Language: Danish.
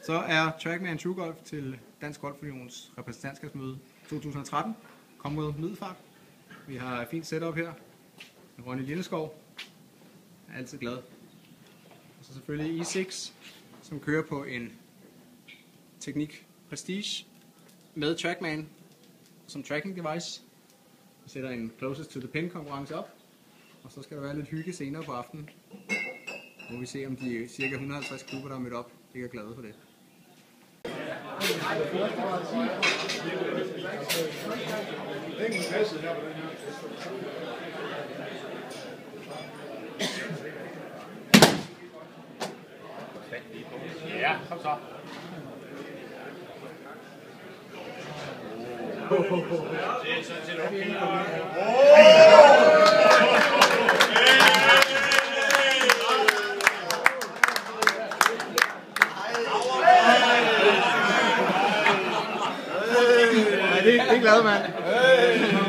Så er Trackman True Golf til Dansk Golfunions repræsentantskabsmøde 2013 kommet Middelfart. Vi har et fint setup her med Ronny Lindeskov. Jeg er altid glad. Og så selvfølgelig E6, som kører på en Teknik Prestige med Trackman som tracking device. Vi sætter en closest to the pin konkurrence op, og så skal der være lidt hygge senere på aftenen. Nu må vi se, om de cirka 150 klubber, der er mødt op, ikke er glade for det. Ja, kom så. Det er glad, mand.